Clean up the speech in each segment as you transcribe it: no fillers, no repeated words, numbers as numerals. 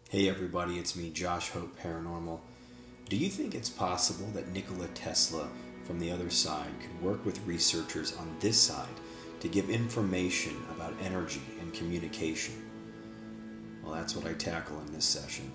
Hey everybody, it's me, Josh Hope Paranormal. Do you think it's possible that Nikola Tesla from the other side could work with researchers on this side to give information about energy and communication? Well, that's what I tackle in this session.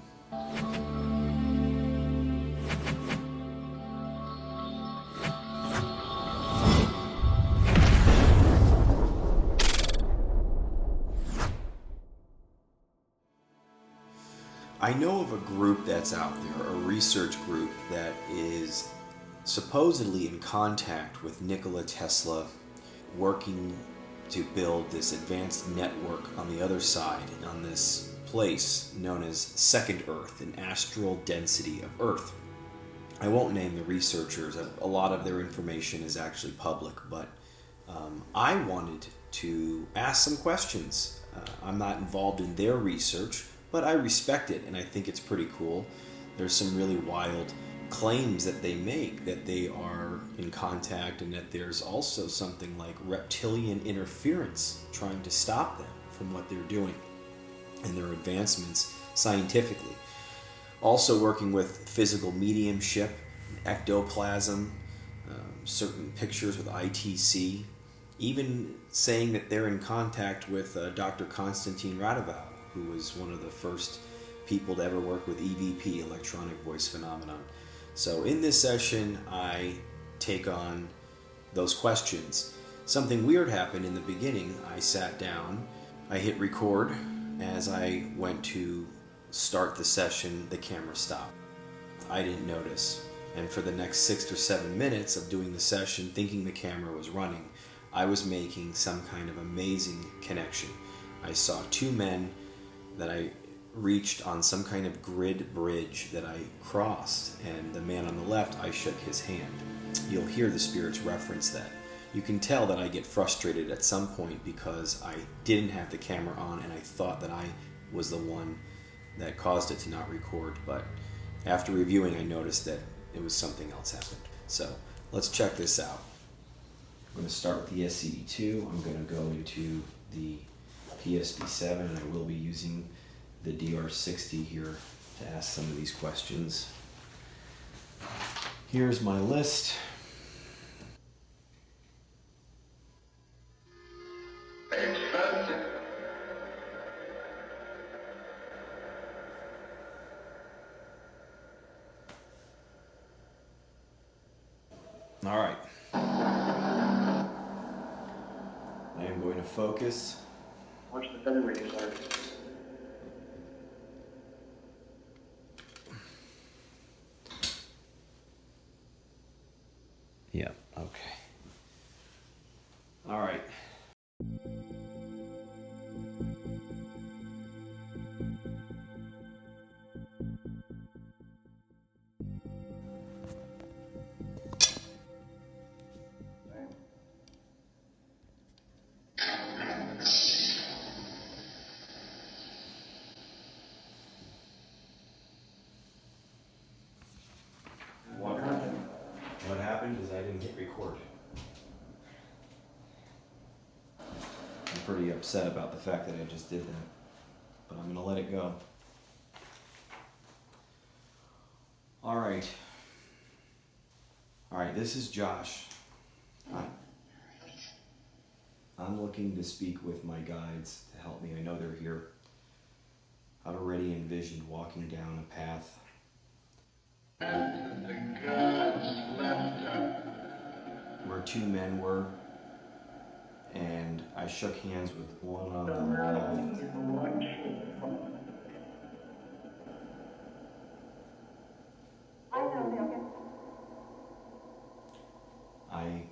I know of a group that's out there, a research group that is supposedly in contact with Nikola Tesla, working to build this advanced network on the other side, on this place known as Second Earth, an astral density of Earth. I won't name the researchers, a lot of their information is actually public, but I wanted to ask some questions. I'm not involved in their research, but I respect it, and I think it's pretty cool. There's some really wild claims that they make, that they are in contact, and that there's also something like reptilian interference trying to stop them from what they're doing and their advancements scientifically. Also working with physical mediumship, ectoplasm, certain pictures with ITC, even saying that they're in contact with Dr. Konstantin Raudive, who was one of the first people to ever work with EVP, electronic voice phenomenon. So in this session, I take on those questions. Something weird happened in the beginning. I sat down, I hit record. As I went to start the session, the camera stopped. I didn't notice. And for the next 6 or 7 minutes of doing the session, thinking the camera was running, I was making some kind of amazing connection. I saw two men that I reached on some kind of grid bridge that I crossed, and the man on the left, I shook his hand. You'll hear the spirits reference that. You can tell that I get frustrated at some point because I didn't have the camera on and I thought that I was the one that caused it to not record, but after reviewing I noticed that it was something else happened. So let's check this out. I'm going to start with the SCD2. I'm going to go into the PSB7, and I will be using the DR60 here to ask some of these questions. Here's my list. All right. I am going to focus. Watch the feather radius are. Yeah, okay. All right. What happened is I didn't hit record. I'm pretty upset about the fact that I just did that, but I'm going to let it go. All right, this is Josh. Hi. I'm looking to speak with my guides to help me. I know they're here. I've already envisioned walking down a path. And the gods left her. Where two men were, and I shook hands with one on the left. I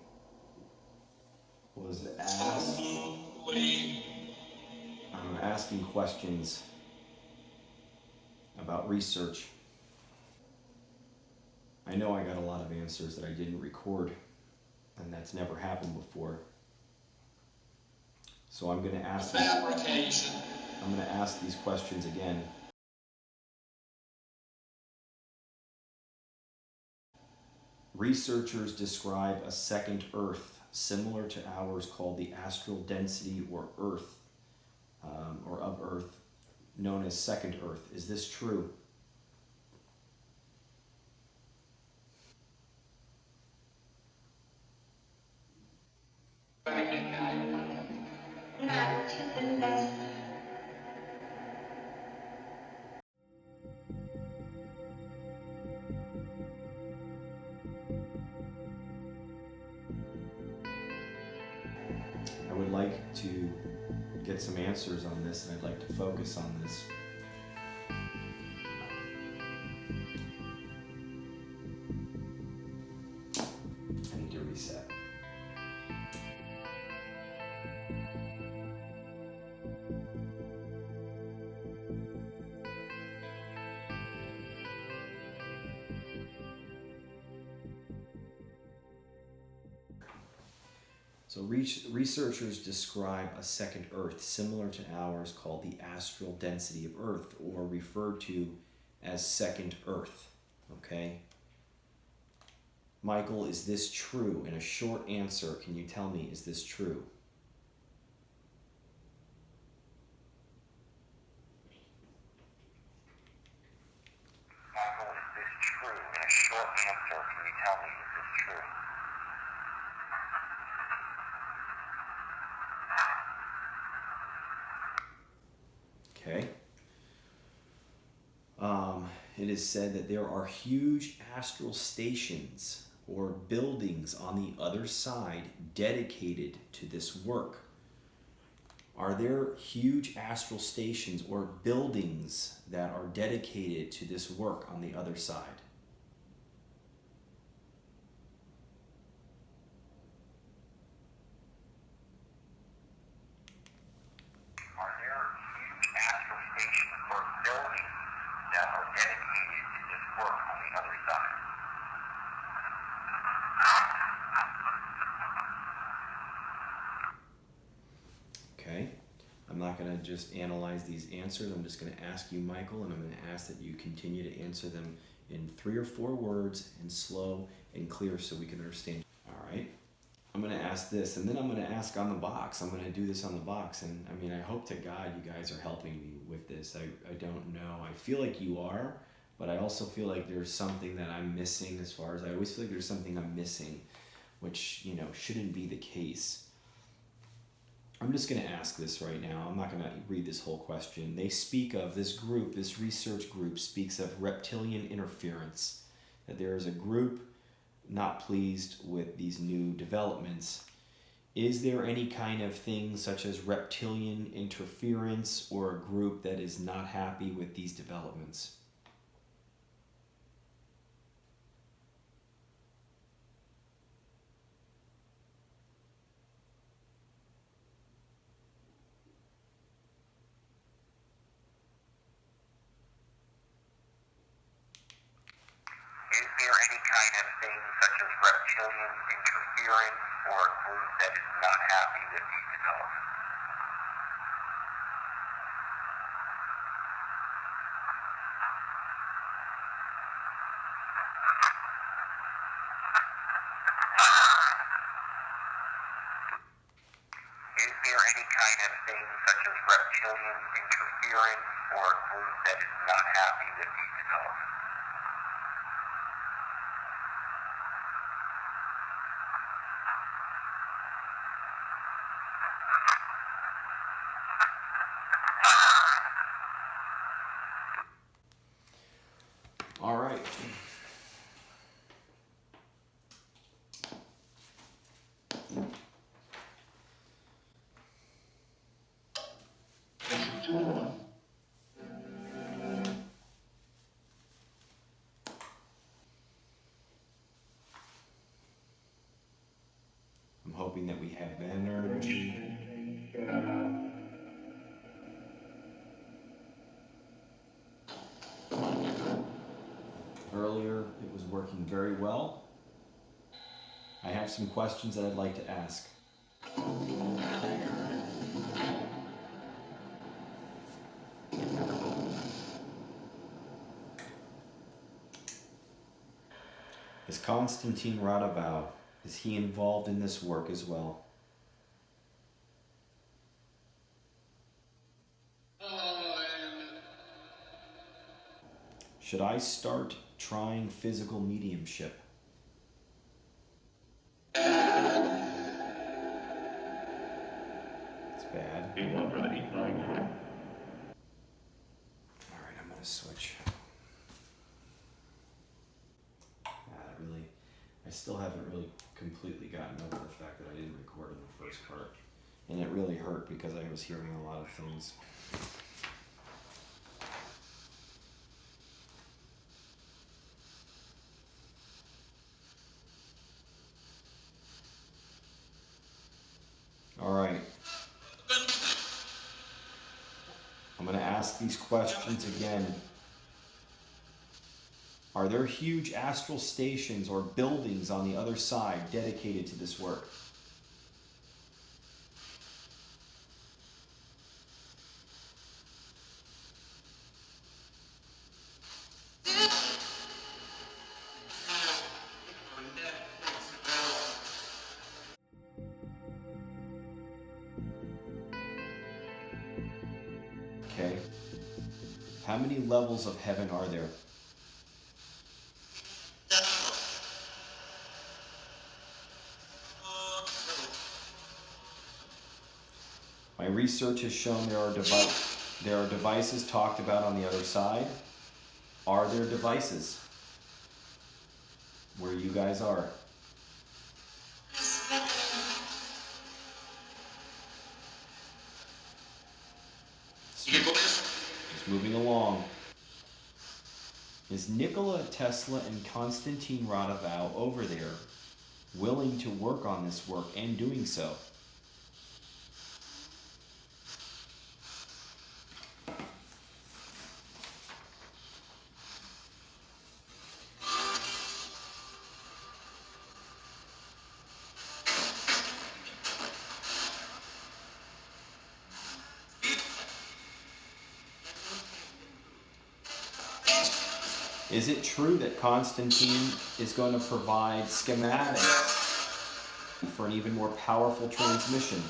was asked, I'm asking questions about research. I know I got a lot of answers that I didn't record, and that's never happened before. So I'm going to ask these questions again. Researchers describe a second Earth similar to ours called the astral density or Earth, or of Earth, known as second Earth. Is this true? I would like to get some answers on this, and I'd like to focus on this. I need to reset. So researchers describe a second Earth similar to ours called the astral density of Earth, or referred to as second Earth. Okay? Michael, is this true? In a short answer, can you tell me, is this true? Michael, is this true? In a short answer, can you tell me, is this true? Okay. It is said that there are huge astral stations or buildings on the other side dedicated to this work. Are there huge astral stations or buildings that are dedicated to this work on the other side? Are there huge astral stations or buildings that are dedicated to this work on the other side? Okay. I'm not going to just analyze these answers. I'm just going to ask you, Michael, and I'm going to ask that you continue to answer them in 3 or 4 words and slow and clear so we can understand. All right. I'm going to ask this, and then I'm going to ask on the box. I'm going to do this on the box, and I mean, I hope to God you guys are helping me with this. I don't know. I feel like you are, but I also feel like there's something that I'm missing as far as I always feel like there's something I'm missing, which, you know, shouldn't be the case. I'm just going to ask this right now. I'm not going to read this whole question. They speak of this group, this research group speaks of reptilian interference, that there is a group not pleased with these new developments. Is there any kind of thing such as reptilian interference or a group that is not happy with these developments? Is there any kind of thing such as reptilian interference or a group that is not happy with these developments? Is there any kind of thing such as reptilian interference or a group that is not happy with these developments? All right. I'm hoping that we have energy. Earlier, it was working very well. I have some questions that I'd like to ask. Is Konstantin Raudive, is he involved in this work as well? Should I start trying physical mediumship? It's bad. A1 for the heat line. Alright, I'm gonna switch. I still haven't really completely gotten over the fact that I didn't record in the first part. And it really hurt because I was hearing a lot of things. Alright. I'm going to ask these questions again. Are there huge astral stations or buildings on the other side dedicated to this work? Okay. How many levels of heaven are there? My research has shown there are devices talked about on the other side. Are there devices where you guys are? Just moving along. Is Nikola Tesla and Konstantin Raudive over there willing to work on this work and doing so? Is it true that Konstantin is going to provide schematics for an even more powerful transmission?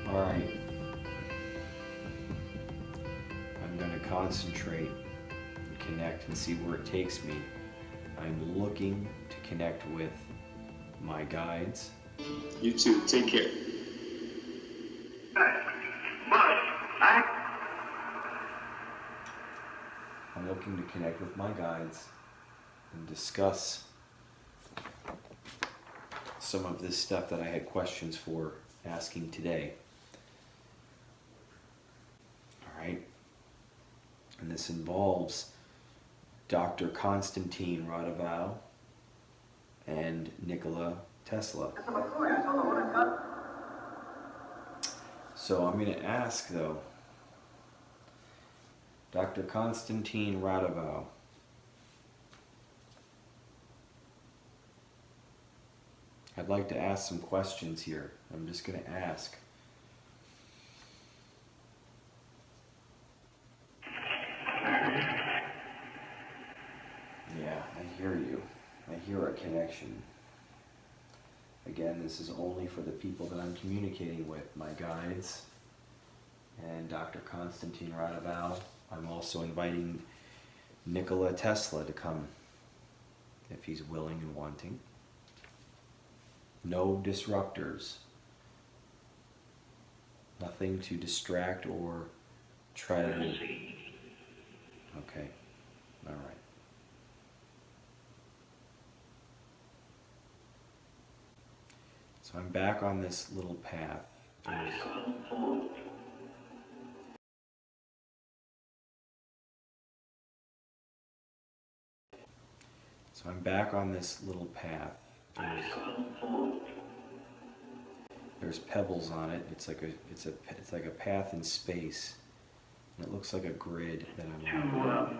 Alright. I'm going to concentrate and connect and see where it takes me. I'm looking to connect with my guides. You too. Take care. I'm looking to connect with my guides and discuss some of this stuff that I had questions for asking today. Alright. And this involves Dr. Konstantin Raudive and Nikola Tesla. So I'm going to ask though, Dr. Konstantin Raudive, I'd like to ask some questions here. I'm just going to ask. Yeah, I hear you. I hear a connection. Again, this is only for the people that I'm communicating with, my guides and Dr. Konstantin Raudive. I'm also inviting Nikola Tesla to come if he's willing and wanting. No disruptors. Nothing to distract or try to... Okay. All right. So I'm back on this little path. So I'm back on this little path. There's pebbles on it. It's like a path in space, and it looks like a grid that I'm on.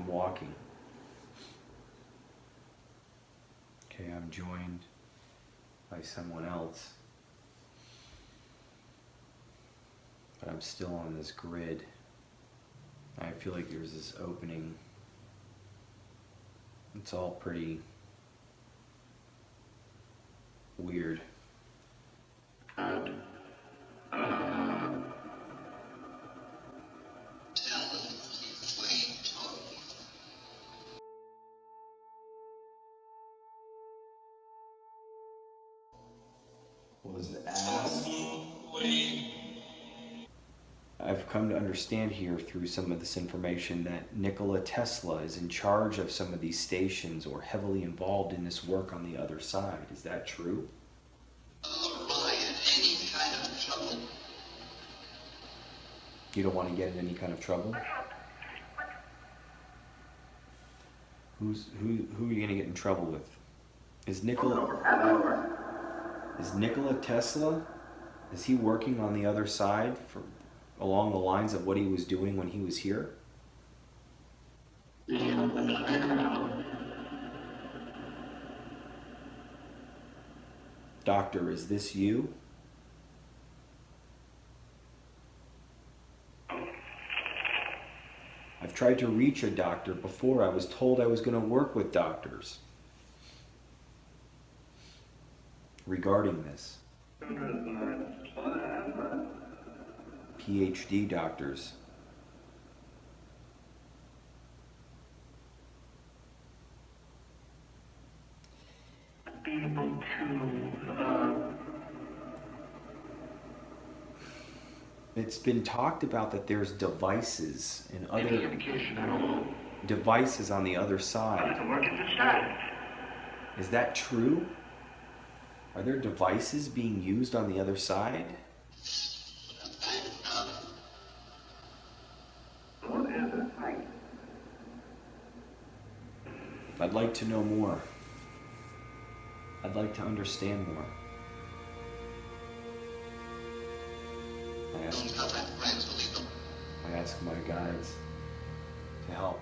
I'm walking. Okay, I'm joined by someone else. But I'm still on this grid. I feel like there's this opening. It's all pretty weird. Was asked. I've come to understand here through some of this information that Nikola Tesla is in charge of some of these stations or heavily involved in this work on the other side. Is that true? Any kind of trouble. You don't want to get in any kind of trouble? Who are you going to get in trouble with? Is Nikola Tesla, is he working on the other side along the lines of what he was doing when he was here? Doctor, is this you? I've tried to reach a doctor before. I was told I was going to work with doctors regarding this. PhD doctors. It's been talked about that there's devices and other devices on the other side. Is that true? Are there devices being used on the other side? I'd like to know more. I'd like to understand more. I ask my guides to help.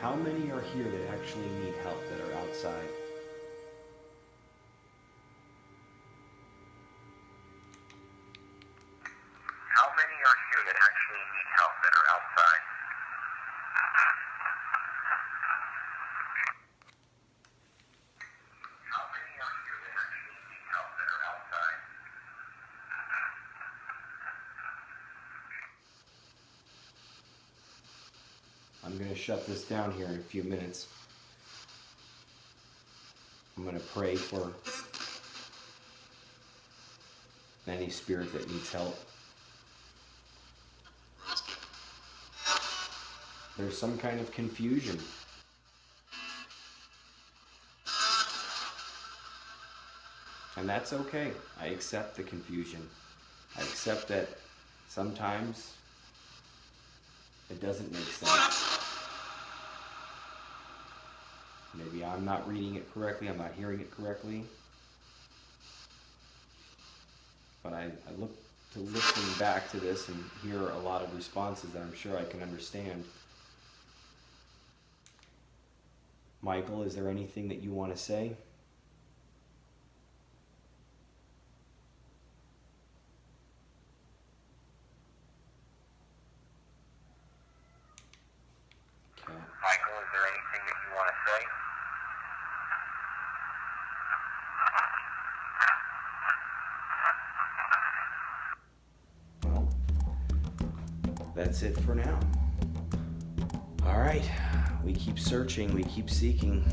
How many are here that actually need help that are outside? How many are here that actually need help that are outside? How many are here that actually need help that are outside? I'm going to shut this down here in a few minutes. I'm going to pray for any spirit that needs help. There's some kind of confusion. And that's okay. I accept the confusion. I accept that sometimes it doesn't make sense. Maybe I'm not reading it correctly, I'm not hearing it correctly. But I look to listen back to this and hear a lot of responses that I'm sure I can understand. Michael, is there anything that you want to say? Okay. Michael, is there anything that you want to say? Well, that's it for now. All right, we keep searching, we keep seeking.